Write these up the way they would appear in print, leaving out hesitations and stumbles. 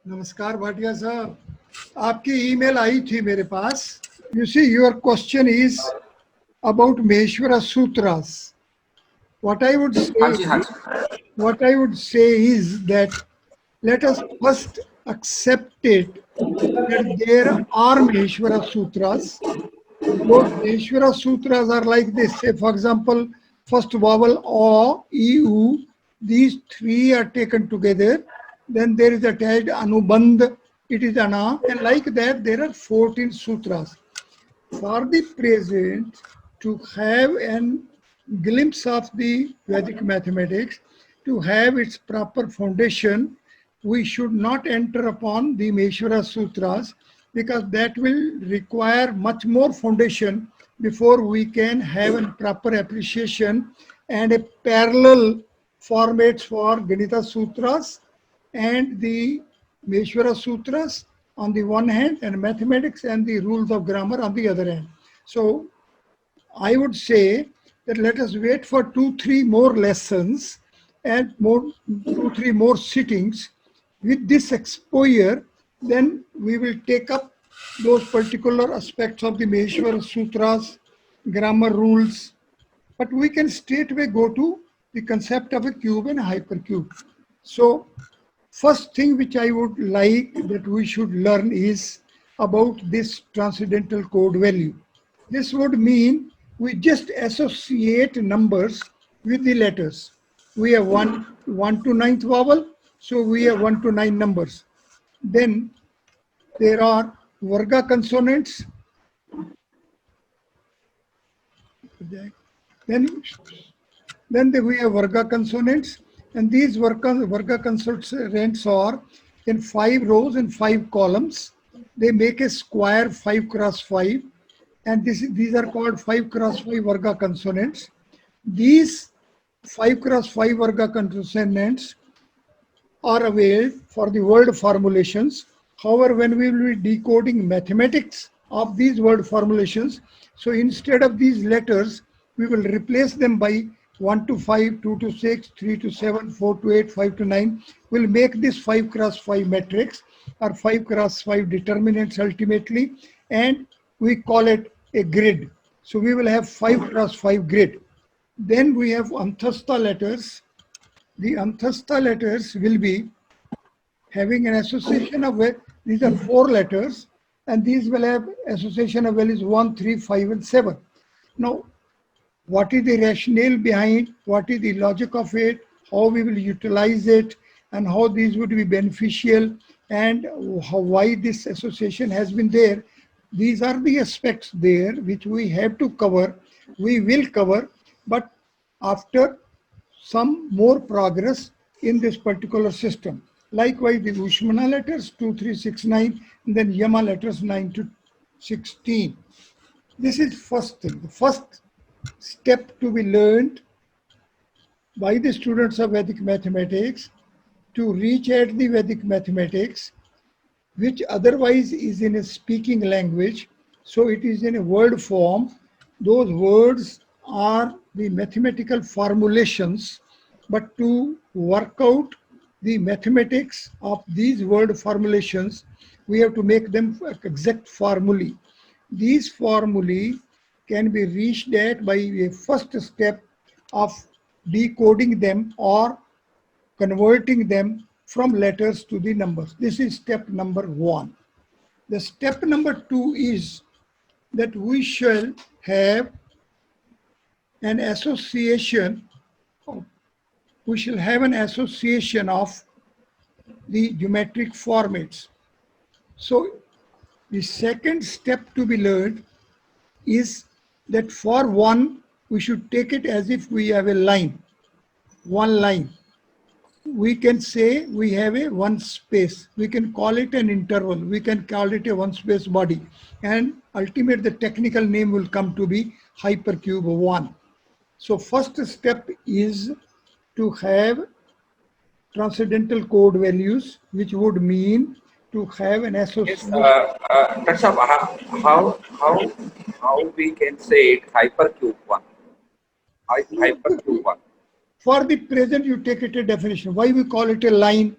नमस्कार भाटिया साहब, आपकी ईमेल आई थी मेरे पास. You see, your question is about Maheshwara Sutras. What I would हाँ say, जी हाँ जी what I would say is that let us first accept it that there are Maheshwara Sutras. Those Maheshwara Sutras are like this. Say, for example, first vowel O, E, U. These three are taken together. Then there is attached Anubandh. It is Ana. And like that, there are 14 sutras. For the present, to have a glimpse of the Vedic mathematics, to have its proper foundation, we should not enter upon the Maheshwara Sutras because that will require much more foundation before we can have a proper appreciation and a parallel formats for Ganita Sutras and the Maheshwara Sutras on the one hand and mathematics and the rules of grammar on the other hand. So I would say that let us wait for 2-3 more lessons and more 2-3 more sittings. With this exposure, then we will take up those particular aspects of the Maheshwara Sutras, grammar rules, but we can straightway go to the concept of a cube and a hypercube. So first thing which I would like that we should learn is about this transcendental code value. This would mean we just associate numbers with the letters. We have 1 to ninth vowel, so we have 1 to 9 numbers. Then there are Varga consonants. Then we have Varga consonants, and these Varga consonants are in 5 rows and 5 columns. They make a square 5 cross 5, and these are called 5 cross 5 Varga consonants. These 5 cross 5 Varga consonants are availed for the word formulations. However, when we will be decoding mathematics of these word formulations, so instead of these letters, we will replace them by 1 to 5, 2 to 6, 3 to 7, 4 to 8, 5 to 9. We'll make this 5 cross 5 matrix or 5 cross 5 determinants ultimately, and we call it a grid. So we will have 5 cross 5 grid. Then we have Anthastha letters. The Anthastha letters will be having an association of these are 4 letters, and these will have association of values 1, 3, 5, and 7. Now, what is the rationale behind, what is the logic of it, how we will utilize it, and how these would be beneficial, and why this association has been there. These are the aspects there which we have to cover. We will cover, but after some more progress in this particular system. Likewise, the Ushmana letters 2, 3, 6, 9, and then Yama letters 9 to 16. This is first thing. The first step to be learned by the students of Vedic mathematics to reach at the Vedic mathematics, which otherwise is in a speaking language, so it is in a word form. Those words are the mathematical formulations, but to work out the mathematics of these word formulations, we have to make them exact formulae. These formulae can be reached at by a first step of decoding them or converting them from letters to the numbers. This is step number 1. The step number 2 is that we shall have an association. We shall have an association of the geometric formats. So the second step to be learned is that for 1, we should take it as if we have a line, one line. We can say we have a one space. We can call it an interval. We can call it a one space body. And ultimately, the technical name will come to be hypercube 1. So first step is to have transcendental code values, which would mean to have an yes association. That's how we can say it hypercube one hypercube one. For the present, you take it a definition. Why we call it a line?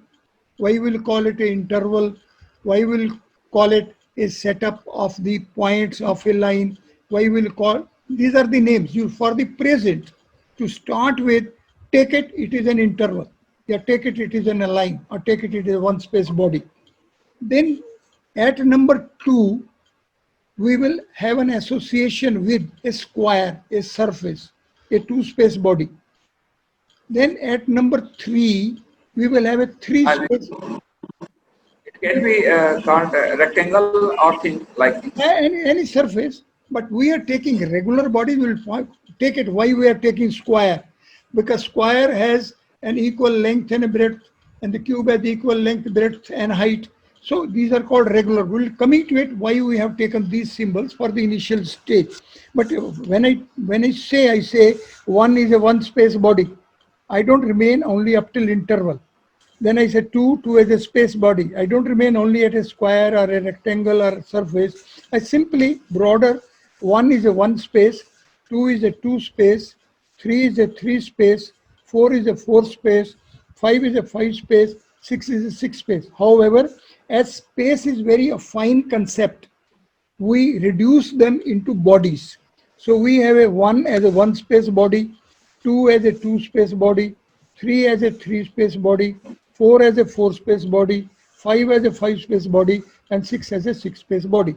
Why we'll call it an interval? Why we'll call it a setup of the points of a line? Why we'll call, these are the names you for the present. To start with, take it, it is an interval. Yeah, take it, it is in a line, or take it, it is a one space body. Then at number 2, we will have an association with a square, a surface, a two space body. Then at number 3, we will have a three I mean, space, it can be called rectangle or thing like this. any surface, but we are taking regular body, we will take it. Why we are taking square? Because square has an equal length and breadth, and the cube has equal length, breadth, and height. So these are called regular. We'll coming to it why we have taken these symbols for the initial stage. But when I say one is a one space body, I don't remain only up till interval. Then I said 2 as a space body. I don't remain only at a square or a rectangle or surface. I simply broader. 1 is a 1 space, 2 is a 2 space, 3 is a 3 space, 4 is a 4 space, 5 is a 5 space, 6 is a 6 space. However, as space is very a fine concept, we reduce them into bodies. So we have a 1 as a 1 space body, 2 as a 2 space body, 3 as a 3 space body, 4 as a 4 space body, 5 as a 5 space body, and 6 as a 6 space body.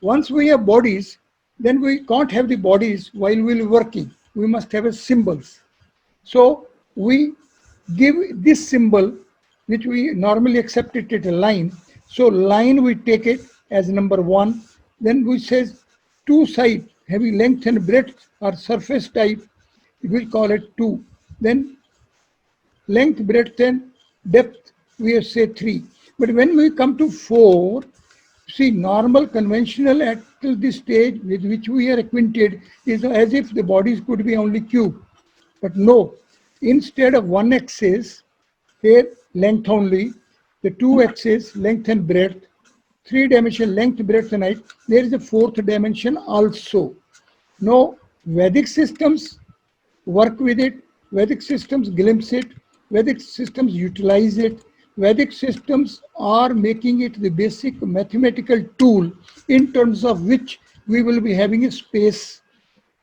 Once we have bodies, then we can't have the bodies while we're working. We must have a symbols. So we give this symbol, which we normally accept it at a line. So line, we take it as number 1. Then we says 2 side having length and breadth or surface type, we will call it 2. Then length, breadth, and depth, we have say 3. But when we come to 4, see, normal conventional at this stage with which we are acquainted is as if the bodies could be only cube. But no, instead of one axis, here length only, the 2 axis, length and breadth, 3 dimension length, breadth, and height, there is a 4th dimension also. Now, Vedic systems work with it, Vedic systems glimpse it, Vedic systems utilize it. Vedic systems are making it the basic mathematical tool in terms of which we will be having a space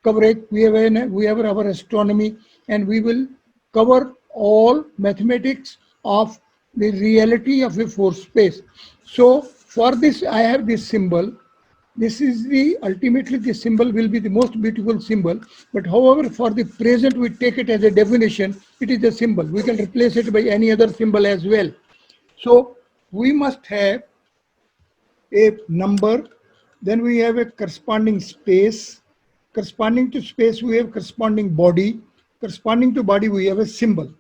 coverage. We have our astronomy, and we will cover all mathematics of the reality of a force space. So for this, I have this symbol. This is the ultimately the symbol will be the most beautiful symbol. But however, for the present, we take it as a definition. It is a symbol. We can replace it by any other symbol as well. So we must have a number, then we have a corresponding space. Corresponding to space, we have corresponding body. Corresponding to body, we have a symbol.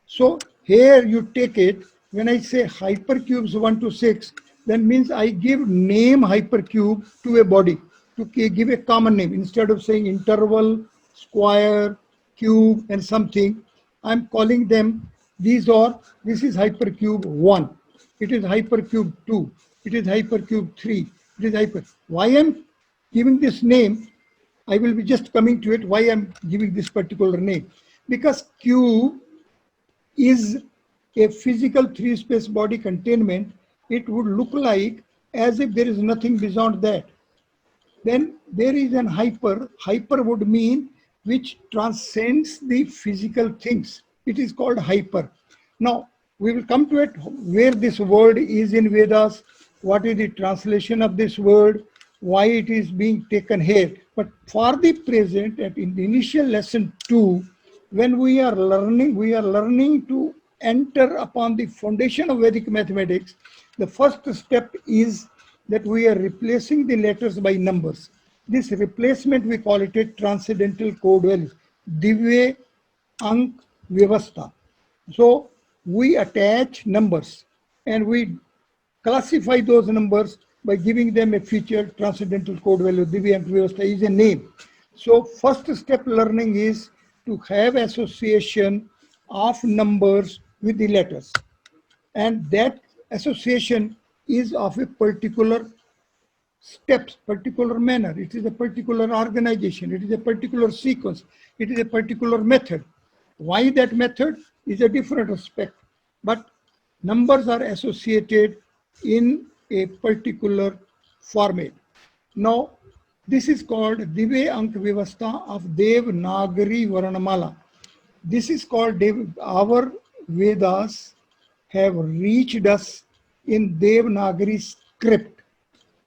So here you take it, when I say hypercubes 1 to 6, that means I give name hypercube to a body, to give a common name. Instead of saying interval, square, cube, and something, I'm calling them, this is hypercube 1, it is hypercube 2, it is hypercube 3, it is hyper. Why I'm giving this name, I will be just coming to it, why I'm giving this particular name. Because cube is a physical 3 space body containment. It would look like as if there is nothing beyond that. Then there is an hyper. Hyper would mean which transcends the physical things. It is called hyper. Now, we will come to it where this word is in Vedas, what is the translation of this word, why it is being taken here. But for the present, in the initial lesson 2, when we are learning to enter upon the foundation of Vedic mathematics. The first step is that we are replacing the letters by numbers. This replacement, we call it a transcendental code values, Divya Ank Vyavastha. So we attach numbers and we classify those numbers by giving them a feature, transcendental code value. Divya Ank Vyavastha is a name. So first step learning is to have association of numbers with the letters, and that association is of a particular steps, particular manner. It is a particular organization. It is a particular sequence. It is a particular method. Why that method is a different aspect. But numbers are associated in a particular format. Now, this is called Divya Ank Vyavastha of Devanagari Varnamala. This is called our Vedas have reached us in Devanagari script.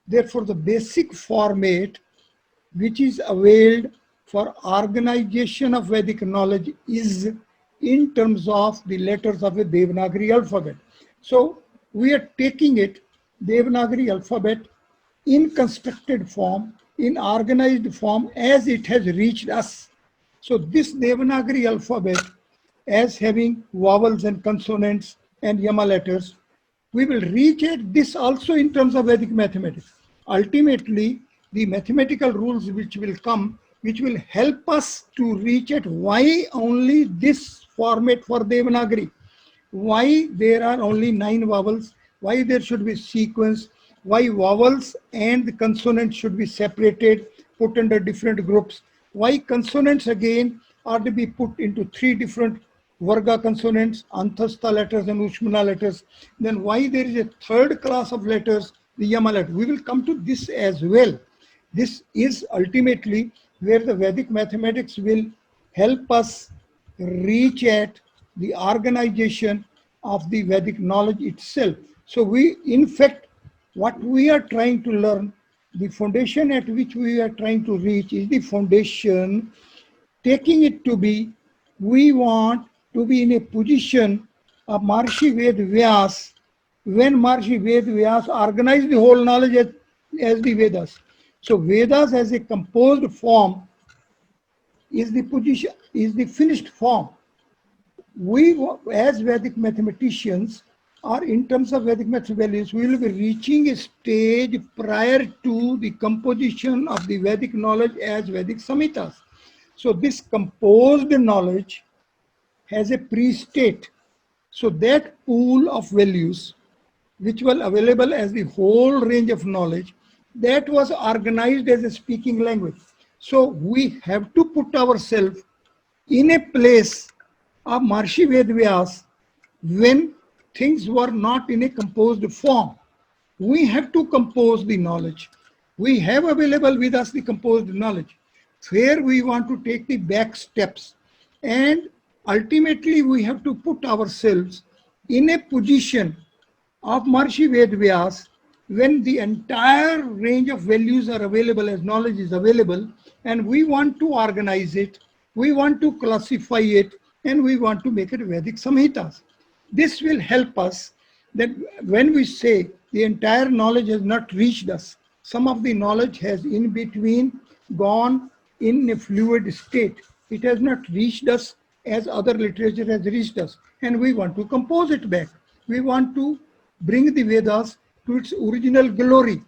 Therefore, the basic format which is availed for organization of Vedic knowledge is in terms of the letters of a Devanagari alphabet. So we are taking it, Devanagari alphabet, in constructed form, in organized form as it has reached us. So this Devanagari alphabet, as having vowels and consonants and Yama letters, we will reach at this also in terms of Vedic mathematics. Ultimately, the mathematical rules which will come, which will help us to reach at why only this format for Devanagari, why there are only 9 vowels, why there should be sequence, why vowels and the consonants should be separated, put under different groups, why consonants again are to be put into 3 different Varga consonants, Anthastha letters and Ushmana letters. Then why there is a third class of letters, the Yama letters. We will come to this as well. This is ultimately where the Vedic mathematics will help us reach at the organization of the Vedic knowledge itself. So we, in fact, what we are trying to learn, the foundation at which we are trying to reach is the foundation, taking it to be, we want to be in a position of Maharishi Ved Vyas, when Maharishi Ved Vyas organized the whole knowledge as the Vedas. So Vedas as a composed form is the position, is the finished form. We, as Vedic mathematicians, or in terms of Vedic math values, we will be reaching a stage prior to the composition of the Vedic knowledge as Vedic Samhitas. So this composed knowledge has a pre-state. So that pool of values, which were available as the whole range of knowledge, that was organized as a speaking language. So we have to put ourselves in a place of Maharishi Ved Vyas when things were not in a composed form. We have to compose the knowledge. We have available with us the composed knowledge. Where we want to take the back steps. And ultimately we have to put ourselves in a position of Maharishi Ved Vyas when the entire range of values are available as knowledge is available, and we want to organize it, we want to classify it, and we want to make it Vedic Samhitas. This will help us that when we say the entire knowledge has not reached us, some of the knowledge has in between gone in a fluid state. It has not reached us as other literature has reached us, and we want to compose it back. We want to bring the Vedas to its original glory.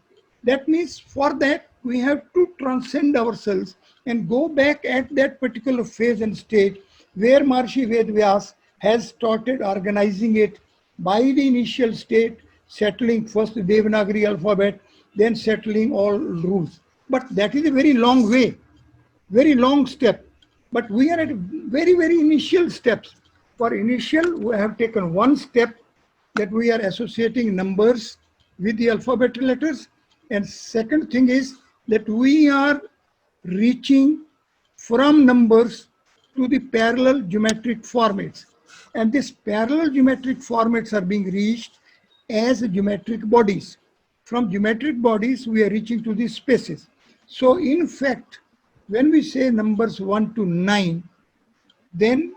That means for that we have to transcend ourselves and go back at that particular phase and stage where Maharishi Ved Vyas has started organizing it by the initial state, settling first the Devanagari alphabet, then settling all rules. But that is a very long way, very long step. But we are at very, very initial steps. For initial, we have taken one step, that we are associating numbers with the alphabet letters. And second thing is that we are reaching from numbers to the parallel geometric formats. And these parallel geometric formats are being reached as geometric bodies. From geometric bodies, we are reaching to the spaces. So in fact, when we say numbers 1 to 9, then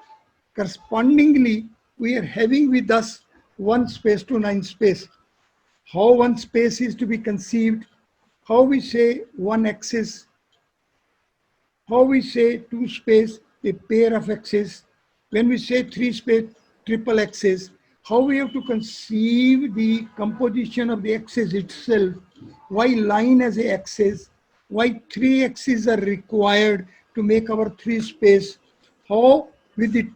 correspondingly, we are having with us 1 space to 9 space. How 1 space is to be conceived, how we say 1 axis, how we say 2 space, a pair of axes, when we say 3 space, triple axis, how we have to conceive the composition of the axis itself, why line as a axis, why 3 axes are required to make our 3 space, how with the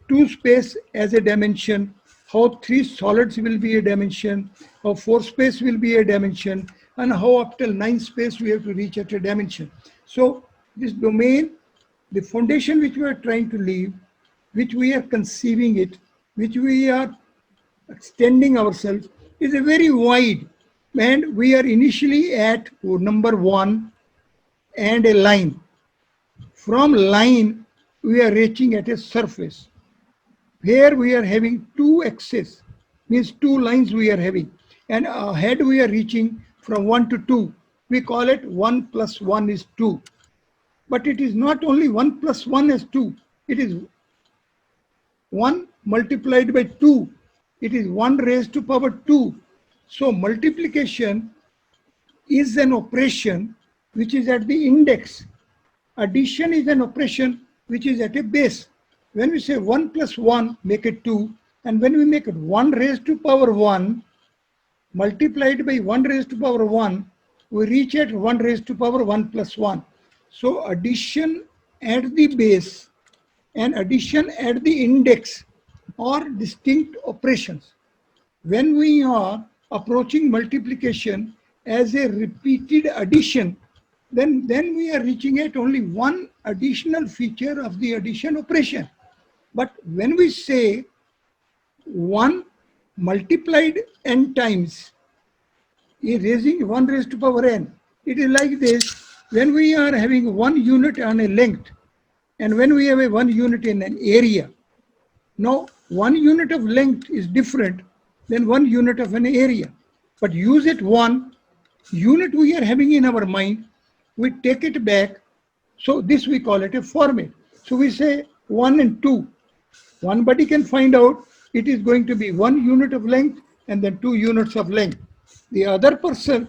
2 space as a dimension, how 3 solids will be a dimension, how 4 space will be a dimension, and how up till 9 space we have to reach at a dimension. So this domain, the foundation which we are trying to leave, which we are conceiving it, which we are extending ourselves is a very wide, and we are initially at number 1 and a line. From line, we are reaching at a surface. Here we are having two axes, means two lines we are having. And ahead we are reaching from 1 to 2. We call it 1 plus 1 is 2. But it is not only 1 plus 1 is 2. It is 1 multiplied by 2. It is 1 raised to power 2. So multiplication is an operation which is at the index. Addition is an operation which is at a base. When we say 1 plus 1, make it 2. And when we make it 1 raised to power 1, multiplied by 1 raised to power 1, we reach at 1 raised to power 1 plus 1. So addition at the base and addition at the index are distinct operations. When we are approaching multiplication as a repeated addition, then we are reaching at only one additional feature of the addition operation. But when we say 1 multiplied n times is raising 1 raised to power n, it is like this. When we are having 1 unit on a length and when we have a 1 unit in an area, now 1 unit of length is different than 1 unit of an area. But use it 1 unit we are having in our mind, we take it back. So this we call it a format. So we say 1 and 2. One body can find out it is going to be 1 unit of length and then 2 units of length. The other person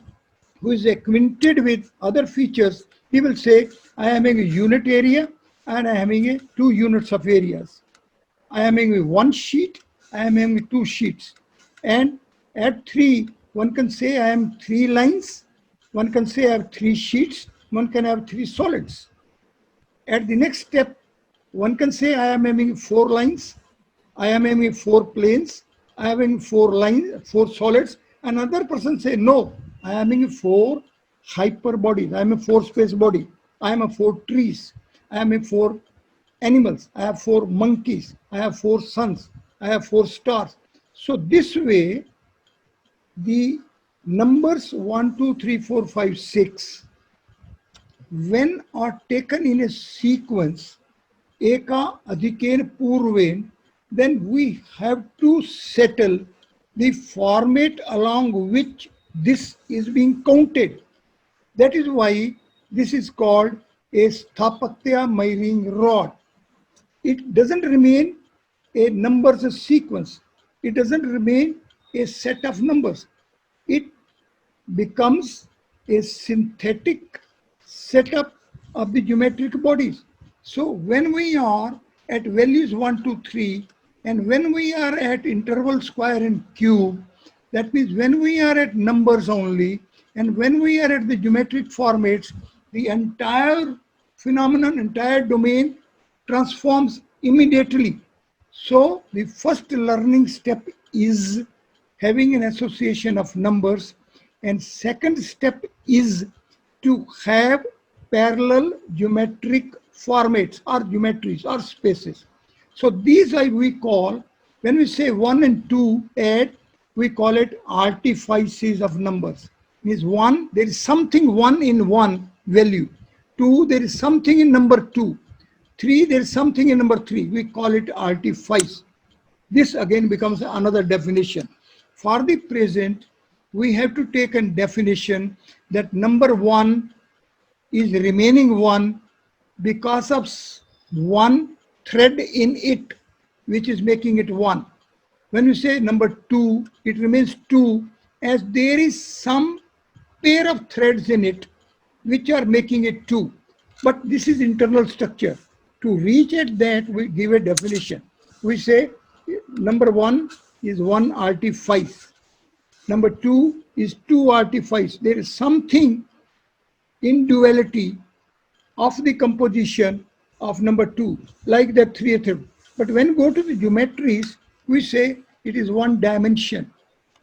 who is acquainted with other features, he will say, I am having a unit area and I am having a 2 units of areas. I am having 1 sheet, I am having 2 sheets. And at 3, one can say I am 3 lines, one can say I have 3 sheets, one can have 3 solids. At the next step, one can say I am having 4 lines, I am having 4 planes, I am having 4 lines, 4 solids. Another person say, no, I am having 4 hyper bodies, I am a 4 space body, I am a 4 trees, I am a 4 animals, I have 4 monkeys, I have 4 suns, I have 4 stars. So this way, the numbers 1, 2, 3, 4, 5, 6, when are taken in a sequence, eka adhikain purvain, then we have to settle the format along which this is being counted. That is why this is called a sthapatya measuring rod. It doesn't remain a numbers sequence. It doesn't remain a set of numbers. It becomes a synthetic setup of the geometric bodies. So when we are at values 1, 2, 3, and when we are at interval, square, and cube, that means when we are at numbers only, and when we are at the geometric formats, the entire phenomenon, entire domain transforms immediately. So the first learning step is having an association of numbers, and second step is to have parallel geometric formats or geometries or spaces. So these we call, when we say 1 and 2 add, we call it artifices of numbers. Means 1, there is something 1 in 1 value. 2, there is something in number 2. 3, there is something in number 3. We call it artifice. This again becomes another definition. For the present, we have to take a definition that number 1 is remaining 1 because of 1 thread in it, which is making it 1. When we say number 2, it remains 2 as there is some pair of threads in it which are making it 2. But this is internal structure. To reach at that, we give a definition. We say number 1 is 1 artifice. Number 2 is 2 artifice. There is something in duality of the composition of number 2, like the 3rd. But when we go to the geometries, we say it is 1 dimension.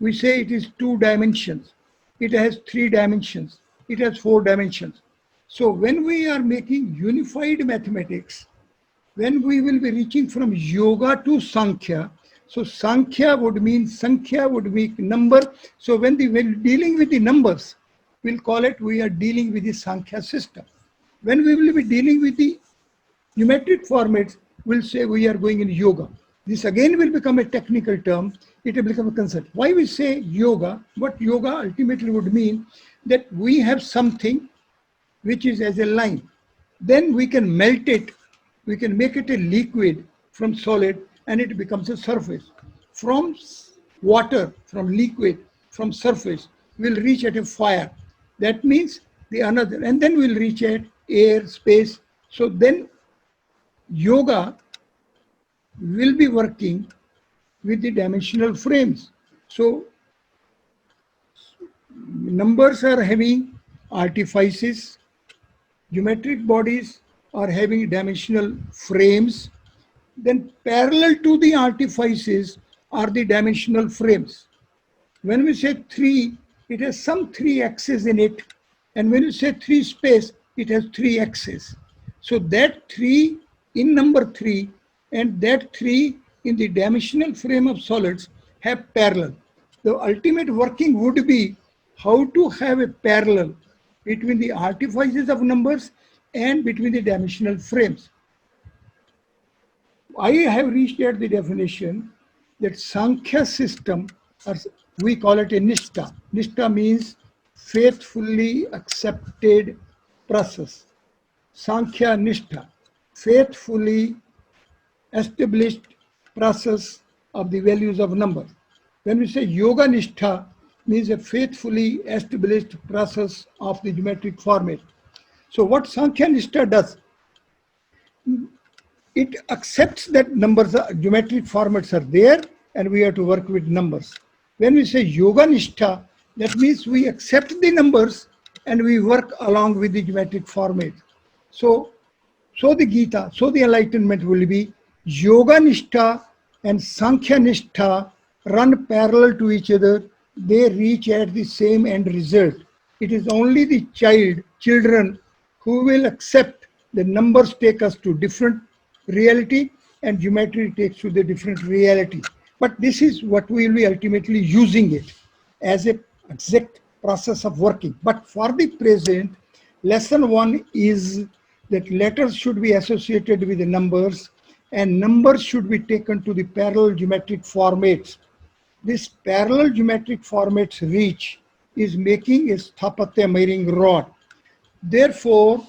We say it is 2 dimensions. It has 3 dimensions. It has 4 dimensions. So when we are making unified mathematics, when we will be reaching from yoga to Sankhya, So Sankhya would mean, Sankhya would be number. So when dealing with the numbers, we'll call it, we are dealing with the Sankhya system. When we will be dealing with the geometric formats, we'll say we are going in yoga. This again will become a technical term. It will become a concept. Why we say yoga? What yoga ultimately would mean, that we have something which is as a line. Then we can melt it, we can make it a liquid from solid, and it becomes a surface. From water, from liquid, from surface, we'll reach at a fire. That means the another, and then we'll reach at air, space. So then yoga will be working with the dimensional frames. So numbers are having artifices, geometric bodies are having dimensional frames. Then parallel to the artifices are the dimensional frames. When we say 3, it has some 3 axes in it. And when you say 3 space, it has 3 axes. So that 3 in number 3 and that 3 in the dimensional frame of solids have parallel. The ultimate working would be how to have a parallel between the artifices of numbers and between the dimensional frames. I have reached at the definition that Sankhya system, or we call it a Nishtha. Nishtha means faithfully accepted process. Sankhya Nishtha, faithfully established process of the values of numbers. When we say Yoga Nishtha, means a faithfully established process of the geometric format. So what Sankhya Nishtha does, it accepts that numbers, geometric formats are there, and we have to work with numbers. When we say Yoga Nishtha, that means we accept the numbers and we work along with the geometric format. So the Gita, so the enlightenment will be Yoga Nishtha and Sankhya Nishtha run parallel to each other. They reach at the same end result. It is only the children who will accept the numbers take us to different reality and geometry takes to the different reality. But this is what we will be ultimately using it as a exact process of working. But for the present, lesson 1 is that letters should be associated with the numbers and numbers should be taken to the parallel geometric formats. This parallel geometric formats reach is making a Sthapatya miring rod. Therefore,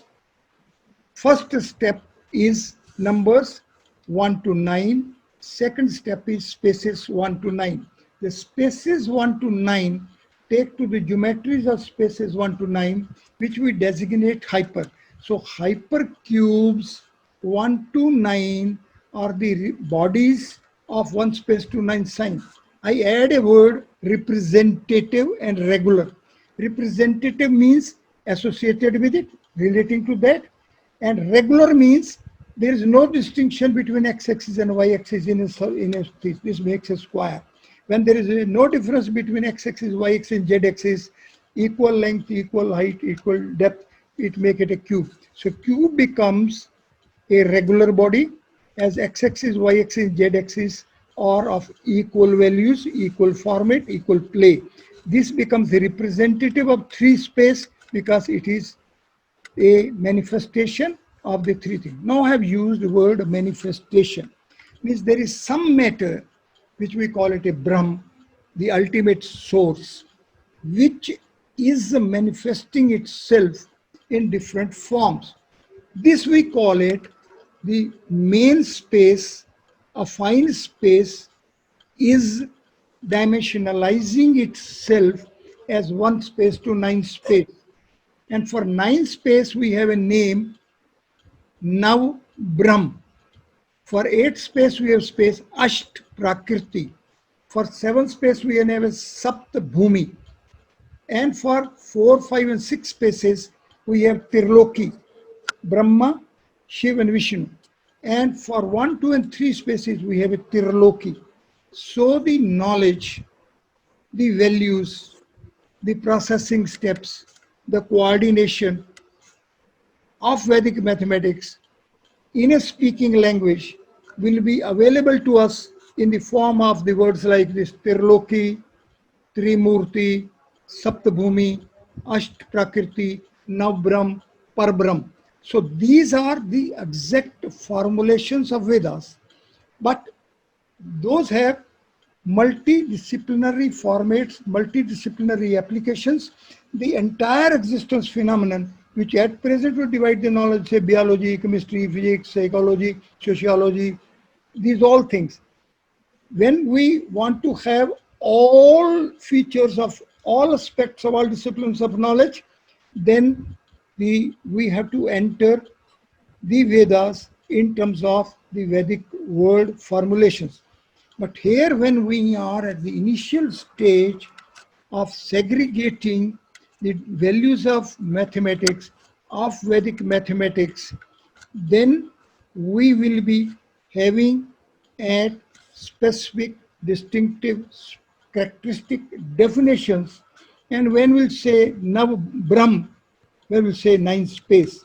first step is numbers 1 to 9. Second step is spaces 1 to 9. The spaces 1 to 9 take to the geometries of spaces 1 to 9, which we designate hyper. So hypercubes 1 to 9 are the bodies of 1 space to 9 sign. I add a word representative and regular. Representative means associated with it, relating to that, and regular means there is no distinction between x-axis and y-axis in a this makes a square. When there is no difference between x-axis, y-axis, and z-axis, equal length, equal height, equal depth, it makes it a cube. So cube becomes a regular body as x-axis, y-axis, z-axis are of equal values, equal format, equal play. This becomes the representative of 3 space because it is a manifestation of the 3 things. Now I have used the word manifestation. Means there is some matter which we call it a Brahm, the ultimate source, which is manifesting itself in different forms. This we call it the main space. A fine space is dimensionalizing itself as 1 space to 9 space. And for 9 space, we have a name, Nav Brahm. For 8 space, we have space Asht Prakriti. For 7 space, we have a Sapt Bhumi. And for 4, 5, and 6 spaces, we have Tirloki, Brahma, Shiva, and Vishnu. And for 1, 2, and 3 spaces, we have a Tirloki. So the knowledge, the values, the processing steps, the coordination of Vedic mathematics in a speaking language will be available to us in the form of the words like this: Tirloki, Trimurti, Saptabhumi, Asht Prakriti, Navbrahm, Parbrahm. So these are the exact formulations of Vedas, but those have multidisciplinary formats, multidisciplinary applications. The entire existence phenomenon, which at present would divide the knowledge, say biology, chemistry, physics, psychology, sociology, these all things. When we want to have all features of all aspects of all disciplines of knowledge, then we have to enter the Vedas in terms of the Vedic word formulations. But here, when we are at the initial stage of segregating the values of mathematics, of Vedic mathematics, then we will be having at specific, distinctive, characteristic definitions. And when we'll say Nav Brahm, when we'll say 9 space.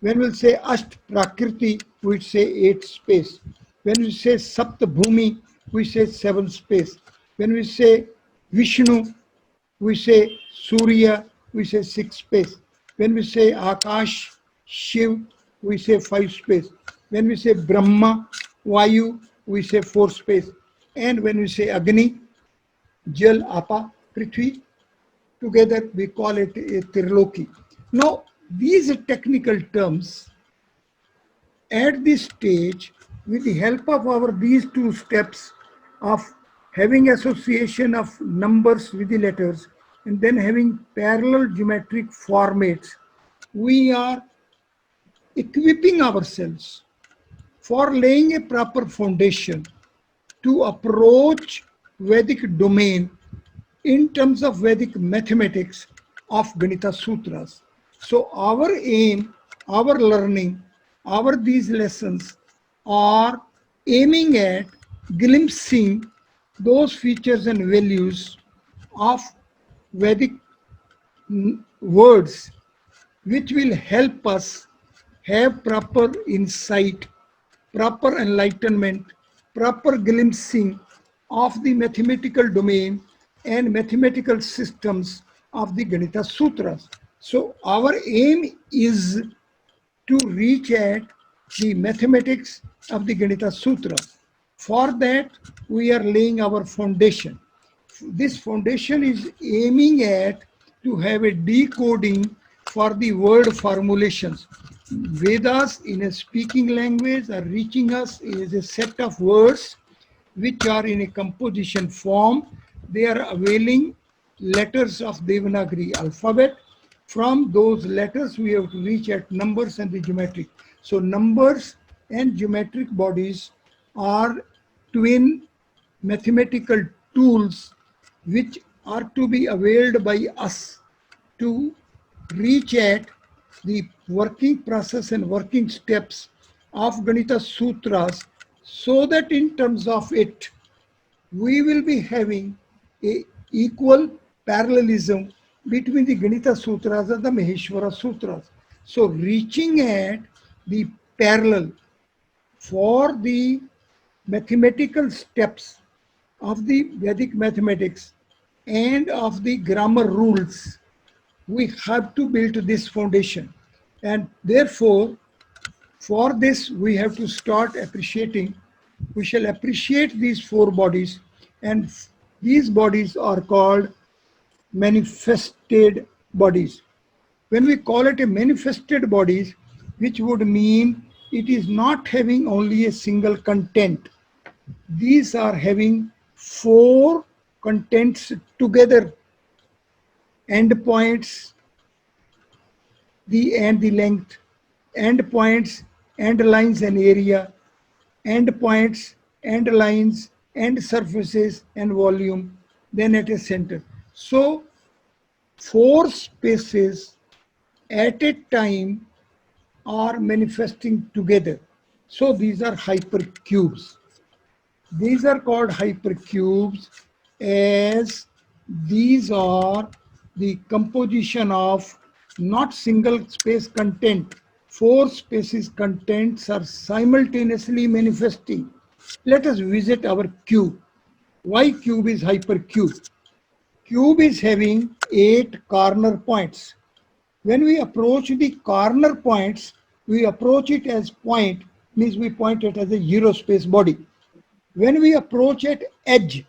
When we'll say Asht Prakriti, we say 8 space. When we say Sapt Bhumi, we say 7 space. When we say Vishnu, we say Surya, we say 6 space. When we say Akash, Shiv, we say 5 space. When we say Brahma, Vayu, we say 4 space. And when we say Agni, Jal, Apa, Prithvi, together we call it a Tirloki. Now, these technical terms, at this stage, with the help of these 2 steps of having association of numbers with the letters and then having parallel geometric formats, we are equipping ourselves for laying a proper foundation to approach Vedic domain in terms of Vedic mathematics of Ganita Sutras. So our aim, our learning, these lessons are aiming at glimpsing those features and values of Vedic words which will help us have proper insight, proper enlightenment, proper glimpsing of the mathematical domain and mathematical systems of the Ganita Sutras. So our aim is to reach at the mathematics of the Ganita Sutras. For that, we are laying our foundation. This foundation is aiming at to have a decoding for the word formulations. Vedas in a speaking language are reaching us as a set of words which are in a composition form. They are availing letters of Devanagari alphabet. From those letters, we have to reach at numbers and the geometric. So numbers and geometric bodies are twin mathematical tools which are to be availed by us to reach at the working process and working steps of Ganita Sutras, so that in terms of it, we will be having a equal parallelism between the Ganita Sutras and the Maheshwara Sutras. So reaching at the parallel for the mathematical steps of the Vedic mathematics and of the grammar rules, we have to build this foundation. And therefore, for this, we have to start appreciating. We shall appreciate these 4 bodies, and these bodies are called manifested bodies. When we call it a manifested bodies, which would mean it is not having only a single content. These are having 4 contents together: endpoints, the length, endpoints, end lines and area, endpoints, end lines, end surfaces and volume, then at a center. So 4 spaces at a time are manifesting together. So these are hypercubes. These are called hypercubes, as these are the composition of not single space content. 4 spaces contents are simultaneously manifesting. Let us visit our cube. Why cube is hypercube? Cube is having 8 corner points. When we approach the corner points, we approach it as point, means we point it as a zero space body. When we approach at edge,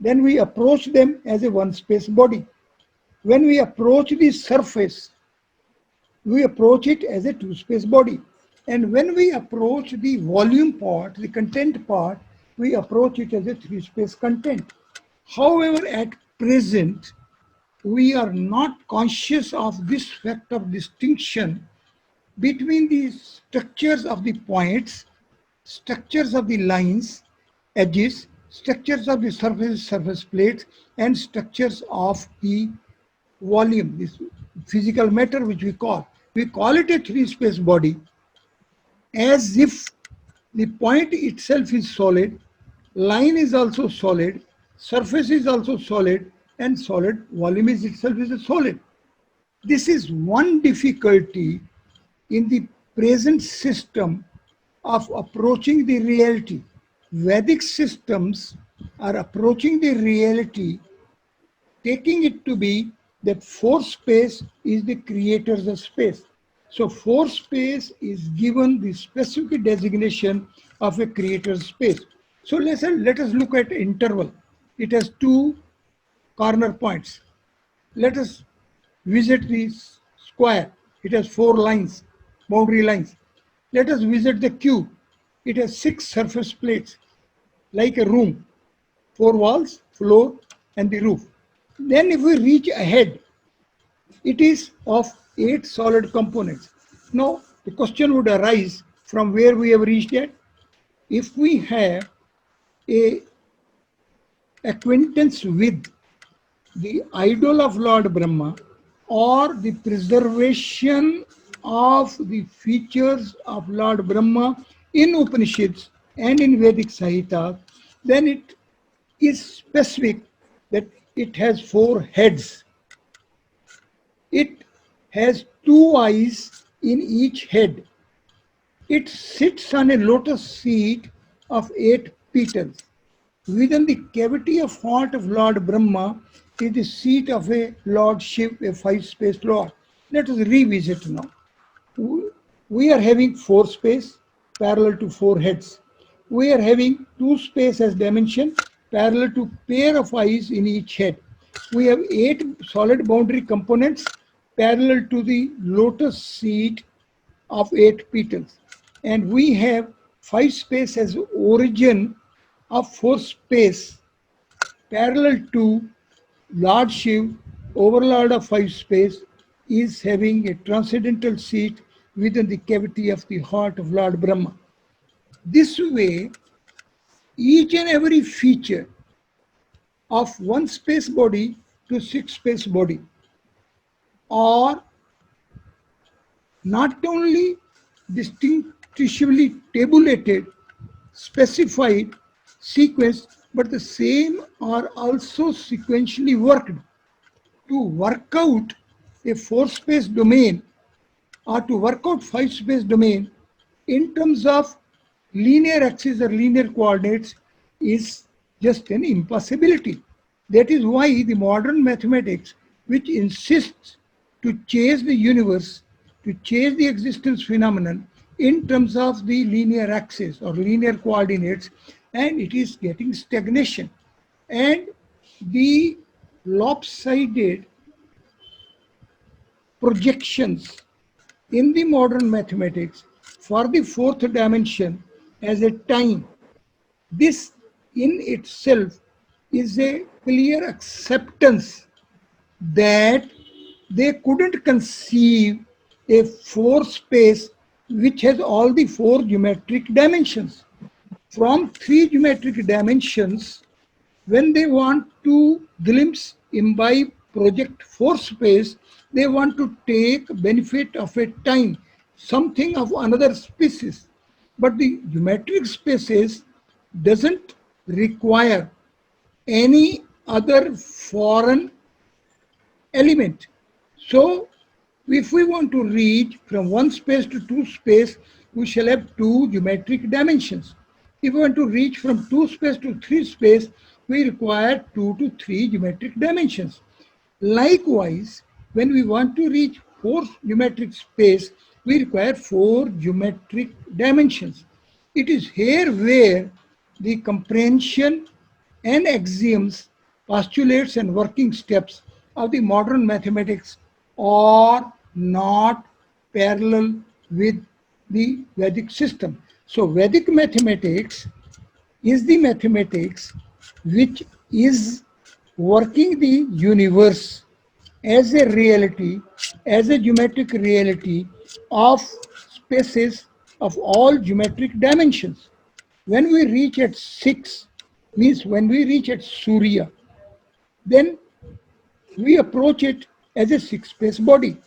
then we approach them as a one space body. When we approach the surface, we approach it as a two space body. And when we approach the volume part, the content part, we approach it as a three space content. However, at present, we are not conscious of this fact of distinction between the structures of the points, structures of the lines, edges, structures of the surface plates, and structures of the volume, this physical matter which we call. We call it a three space body as if the point itself is solid, line is also solid, surface is also solid, and solid volume is itself is a solid. This is one difficulty in the present system of approaching the reality. Vedic systems are approaching the reality, taking it to be that four space is the creators of space. So four space is given the specific designation of a creator's space. So let us look at interval. It has 2 corner points. Let us visit the square. It has 4 lines, boundary lines. Let us visit the cube. It has 6 surface plates, like a room, 4 walls, floor, and the roof. Then if we reach ahead, it is of 8 solid components. Now, the question would arise from where we have reached at. If we have a acquaintance with the idol of Lord Brahma or the preservation of the features of Lord Brahma in Upanishads and in Vedic Sahita, then it is specific that it has 4 heads. It has 2 eyes in each head. It sits on a lotus seat of 8 petals. Within the cavity of heart of Lord Brahma is the seat of a Lord Shiv, a 5-space Lord. Let us revisit now. We are having 4 space parallel to 4 heads. We are having 2 space as dimension parallel to pair of eyes in each head. We have 8 solid boundary components parallel to the lotus seat of 8 petals. And we have 5 space as origin of 4 space parallel to Lord Shiv, overlord of 5 space, is having a transcendental seat within the cavity of the heart of Lord Brahma. This way, each and every feature of 1 space body to 6 space body are not only distinctively tabulated, specified, sequenced, but the same are also sequentially worked. To work out a 4-space domain or to work out 5-space domain in terms of linear axis or linear coordinates is just an impossibility. That is why the modern mathematics, which insists to chase the universe, to chase the existence phenomenon in terms of the linear axis or linear coordinates, and it is getting stagnation. And the lopsided projections in the modern mathematics for the 4th dimension as a time, this in itself is a clear acceptance that they couldn't conceive a 4-space which has all the 4 geometric dimensions. From 3 geometric dimensions, when they want to glimpse, imbibe, project 4-space, they want to take benefit of a time, something of another species. But the geometric spaces doesn't require any other foreign element. So if we want to reach from 1 space to 2 space, we shall have 2 geometric dimensions. If we want to reach from 2 space to 3 space, we require 2 to 3 geometric dimensions. Likewise, when we want to reach 4 geometric space, we require 4 geometric dimensions. It is here where the comprehension and axioms, postulates and working steps of the modern mathematics are not parallel with the Vedic system. So Vedic mathematics is the mathematics which is working the universe as a reality, as a geometric reality of spaces of all geometric dimensions. When we reach at 6, means when we reach at Surya, then we approach it as a 6-space body.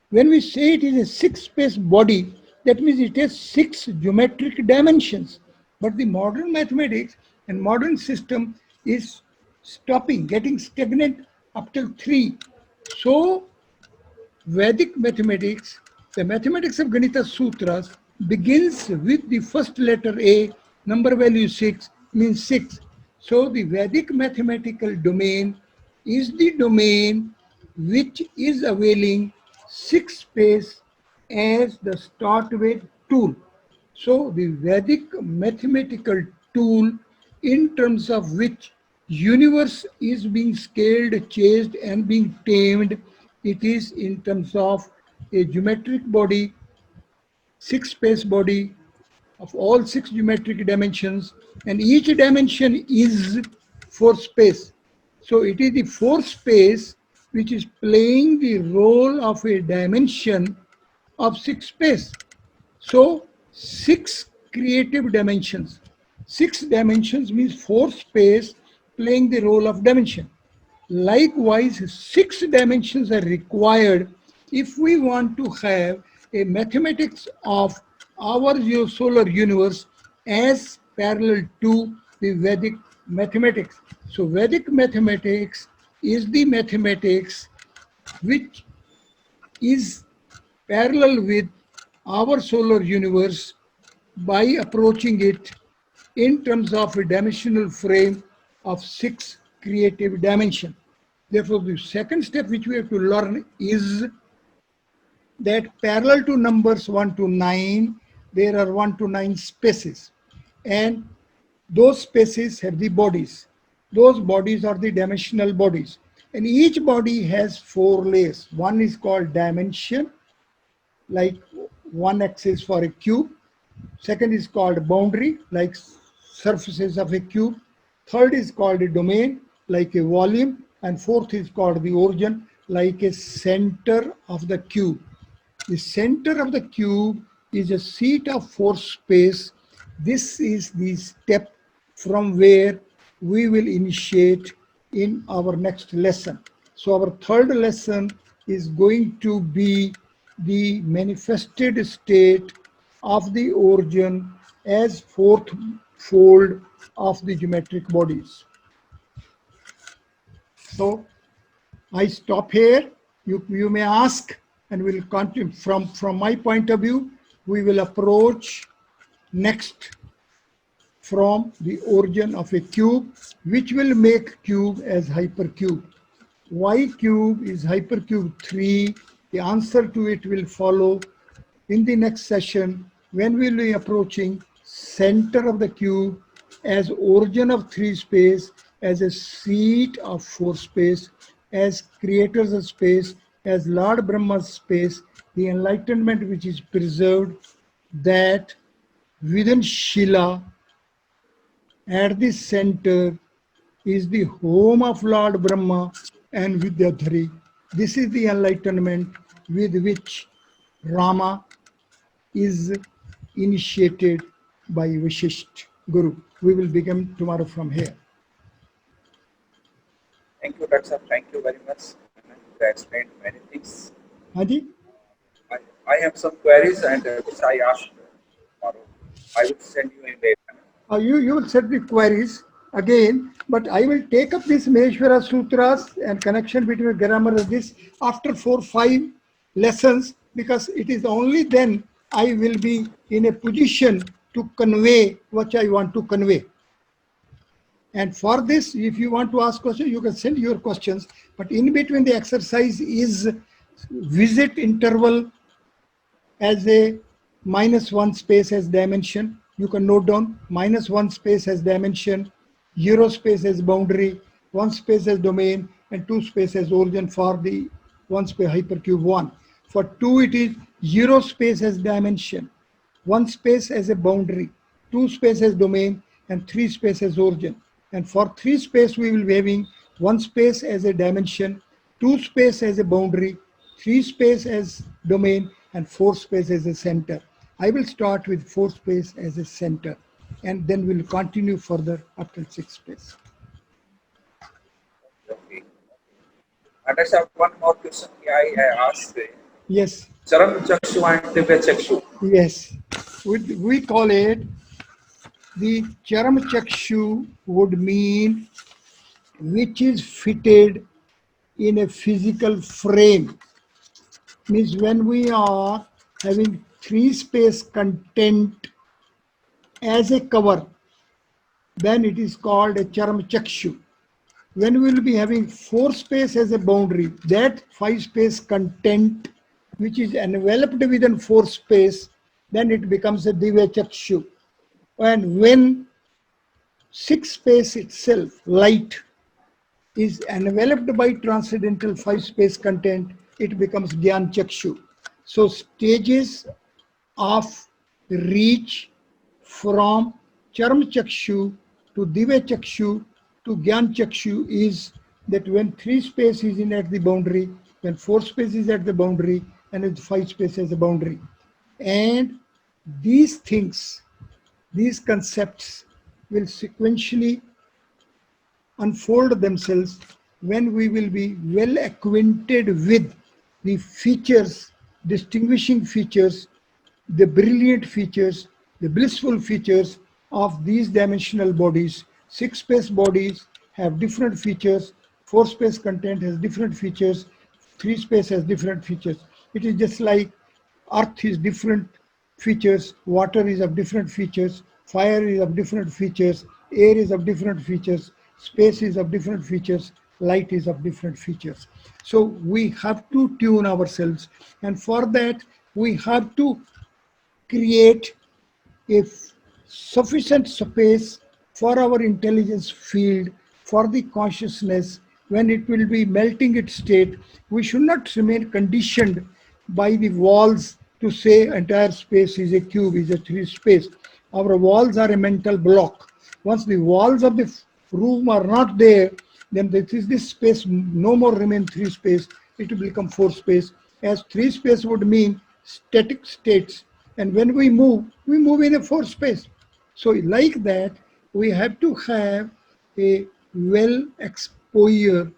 When we say it is a 6-space body, that means it has 6 geometric dimensions. But the modern mathematics and modern system is stopping, getting stagnant up till 3. So Vedic mathematics, the mathematics of Ganita Sutras begins with the first letter A, number value 6 means 6. So the Vedic mathematical domain is the domain which is availing 6 space as the start with tool. So the Vedic mathematical tool in terms of which universe is being scaled, chased and being tamed, it is in terms of a geometric body, 6-space body of all 6 geometric dimensions, and each dimension is 4 space. So it is the 4 space which is playing the role of a dimension of 6 space. So 6 creative dimensions. 6 dimensions means 4 space playing the role of dimension. Likewise, 6 dimensions are required if we want to have a mathematics of our solar universe as parallel to the Vedic mathematics. So Vedic mathematics is the mathematics which is parallel with our solar universe by approaching it in terms of a dimensional frame of 6 creative dimensions. Therefore, the second step which we have to learn is that parallel to numbers 1 to 9, there are 1 to 9 spaces. And those spaces have the bodies. Those bodies are the dimensional bodies. And each body has 4 layers. One is called dimension, like one axis for a cube. Second is called boundary, like surfaces of a cube. Third is called a domain, like a volume. And fourth is called the origin, like a center of the cube. The center of the cube is a seat of force space. This is the step from where we will initiate in our next lesson. So our third lesson is going to be the manifested state of the origin as fourth fold of the geometric bodies. So I stop here. You may ask, and we'll continue. From my point of view, we will approach next from the origin of a cube, which will make cube as hypercube. Why cube is hypercube 3? The answer to it will follow in the next session, when we'll be approaching center of the cube as origin of 3 space, as a seat of 4 space, as creators of space, as Lord Brahma's space, the enlightenment which is preserved, that within Shila, at the center, is the home of Lord Brahma and Vidyadhari. This is the enlightenment with which Rama is initiated by Vashisht Guru. We will begin tomorrow from here. Thank you, Dr. Sir. Thank you very much. You explained many things. Haji? I have some queries and which I asked tomorrow. I will send you in the You will set the queries again, but I will take up this Maheshwara Sutras and connection between grammar and this after 4-5 lessons, because it is only then I will be in a position to convey what I want to convey. And for this, if you want to ask questions, you can send your questions. But in between the exercise is visit interval as a -1 space as dimension. You can note down -1 space as dimension, 0 space as boundary, 1 space as domain, and 2 space as origin for the 1 space hypercube 1. For 2, it is 0 space as dimension, 1 space as a boundary, 2 space as domain, and 3 space as origin. And for 3 space, we will be having 1 space as a dimension, 2 space as a boundary, 3 space as domain, and 4 space as a center. I will start with 4 space as a center, and then we'll continue further up till 6 space. Okay. And I have one more question I asked. Yes. Charam Chakshu and Divya Chakshu. Yes. We call it the Charam Chakshu would mean which is fitted in a physical frame. Means when we are having 3 space content as a cover, then it is called a Charam Chakshu. When we will be having 4 space as a boundary, that 5 space content which is enveloped within 4 space, then it becomes a Divya Chakshu. And when 6 space itself, light, is enveloped by transcendental 5 space content, it becomes Gyan Chakshu. So stages of reach from Charam Chakshu to Divya Chakshu to Gyan Chakshu is that when 3 space is in at the boundary, when 4 space is at the boundary, and with 5 space as a boundary. And these things, these concepts will sequentially unfold themselves when we will be well acquainted with the features, distinguishing features, the brilliant features, the blissful features of these dimensional bodies. 6 space bodies have different features, 4 space content has different features, 3 space has different features. It is just like earth is different features, water is of different features, fire is of different features, air is of different features, space is of different features, light is of different features. So we have to tune ourselves, and for that we have to create a sufficient space for our intelligence field, for the consciousness. When it will be melting its state, we should not remain conditioned by the walls to say entire space is a cube, is a 3 space. Our walls are a mental block. Once the walls of the room are not there, then this space no more remain 3 space, it will become 4 space, as 3 space would mean static states, and when we move in a 4 space. So like that, we have to have a well exposure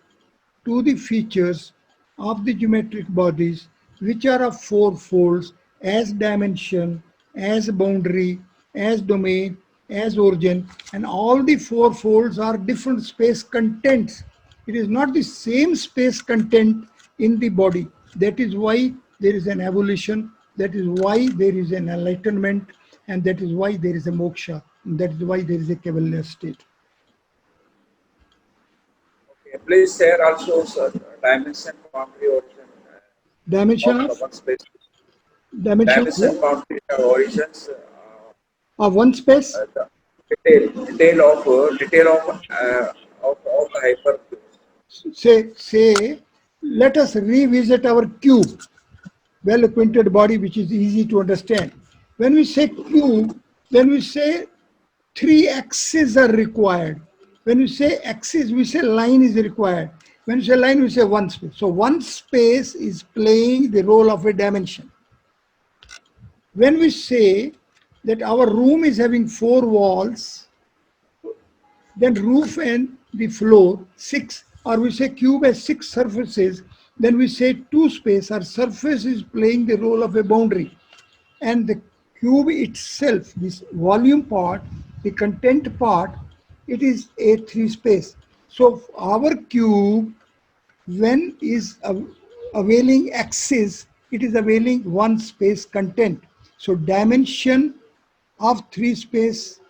to the features of the geometric bodies, which are of 4 folds, as dimension, as boundary, as domain, as origin, and all the 4 folds are different space contents. It is not the same space content in the body. That is why there is an evolution, that is why there is an enlightenment, and that is why there is a moksha, and that is why there is a Kaivalya state. Okay, please share also dimension, boundary, origin. Dimension Of of one space. dimension Dimension, boundary, origins. of one space. The detail of the hypercube. Say, let us revisit our cube, well-acquainted body, which is easy to understand. When we say cube, then we say 3 axes are required. When we say axis, we say line is required. When we say line, we say 1 space. So 1 space is playing the role of a dimension. When we say that our room is having 4 walls, then roof and the floor 6, or we say cube has 6 surfaces, then we say 2 space or surface is playing the role of a boundary, and the cube itself, this volume part, the content part, it is a 3 space. So our cube, when is availing axis, it is availing 1 space content. So dimension of three space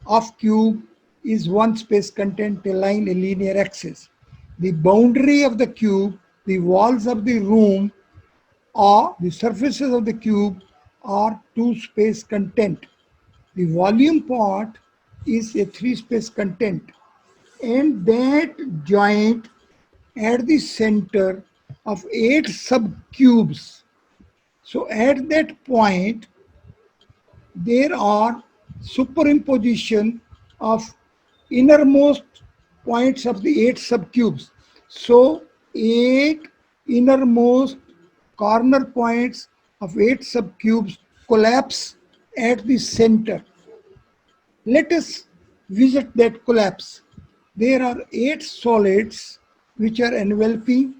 of cube is one space content a line a linear axis. The boundary of the cube, the walls of the room, or the surfaces of the cube are two space content. The volume part is a three space content, and that joint at the center of 8 subcubes. So at that point, there are superimposition of innermost points of the 8 subcubes. So 8 innermost corner points of 8 subcubes collapse at the center. Let us visit that collapse. There are 8 solids which are enveloping,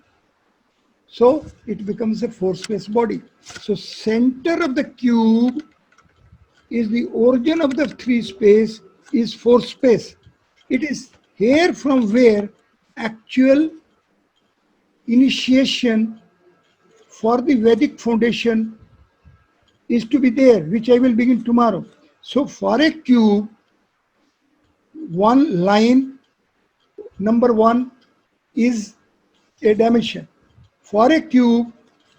so it becomes a 4-space body. So center of the cube is the origin of the 3 space is 4 space. It is here from where actual initiation for the Vedic foundation is to be there, which I will begin tomorrow. So for a cube, one line, number 1 is a dimension. For a cube,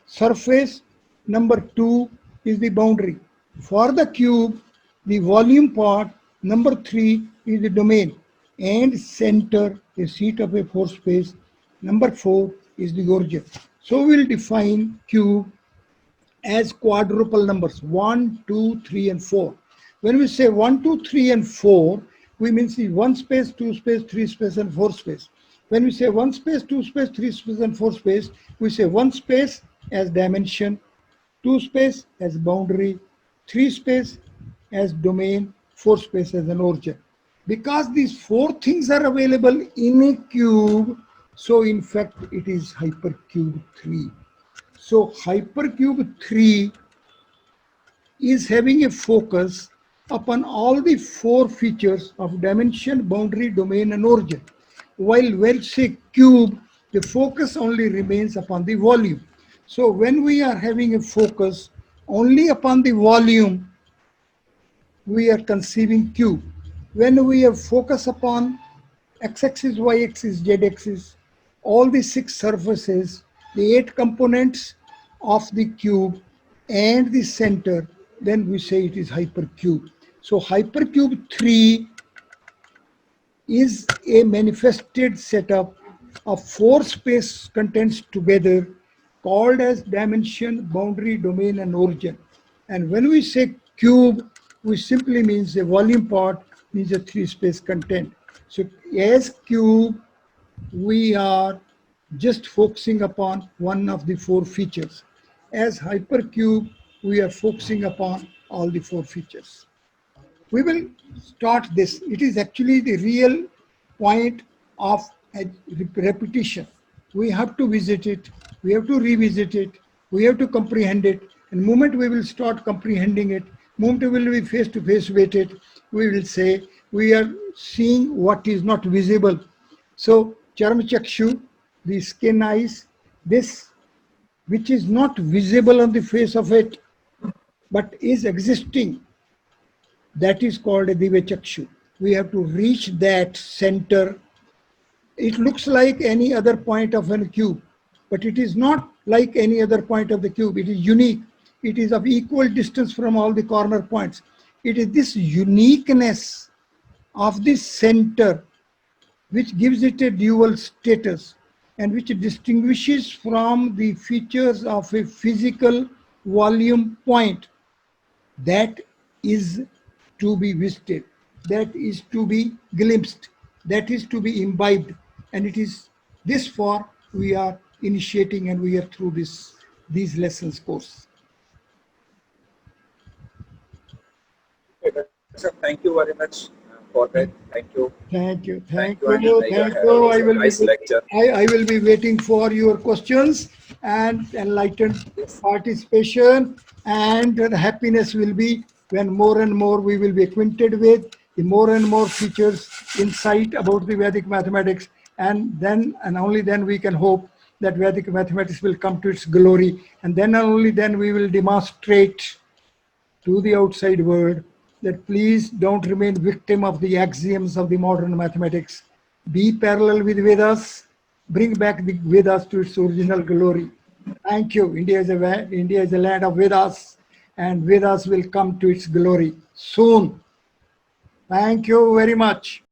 surface number 2 is the boundary. For the cube, the volume part number 3 is the domain, and center, a seat of a 4 space, number 4 is the origin. So we'll define cube as quadruple numbers 1, 2, 3, and 4. When we say 1, 2, 3, and 4, we mean see 1 space, 2 space, 3 space, and 4 space. When we say 1 space, 2 space, 3 space, and 4 space, we say 1 space as dimension, 2 space as boundary, 3 space as domain, 4 space as an origin. Because these 4 things are available in a cube, so in fact it is hypercube 3. So hypercube 3 is having a focus upon all the 4 features of dimension, boundary, domain, and origin. While when say cube, the focus only remains upon the volume. So when we are having a focus only upon the volume, we are conceiving cube. When we have focus upon x-axis, y-axis, z-axis, all the 6 surfaces, the 8 components of the cube and the center, then we say it is hypercube. So hypercube 3 is a manifested setup of 4 space contents together called as dimension, boundary, domain, and origin. And when we say cube, we simply means the volume part means a 3 space content. So as cube, we are just focusing upon one of the 4 features. As hypercube, we are focusing upon all the 4 features. We will start this. It is actually the real point of repetition. We have to visit it, we have to revisit it, we have to comprehend it. And the moment we will start comprehending it, moment we will be face to face with it, we will say we are seeing what is not visible. So charma chakshu, the skin eyes, this which is not visible on the face of it, but is existing, that is called a divya chakshu. We have to reach that center. It looks like any other point of a cube, but it is not like any other point of the cube. It is unique. It is of equal distance from all the corner points. It is this uniqueness of this center which gives it a dual status and which distinguishes from the features of a physical volume point. That is to be visited, that is to be glimpsed, that is to be imbibed. And it is this for we are initiating and we are through these lessons course. Okay, sir, thank you very much for that. Thank you. Thank you. Thank Thank you. you. Thank you. I will be waiting for your questions and enlightened participation, and the happiness will be when more and more we will be acquainted with the more and more features, insight about the Vedic mathematics, and then and only then we can hope that Vedic mathematics will come to its glory, and then and only then we will demonstrate to the outside world that please don't remain victim of the axioms of the modern mathematics. Be parallel with Vedas. Bring back the Vedas to its original glory. Thank you. India is a land of Vedas, and Vedas will come to its glory soon. Thank you very much.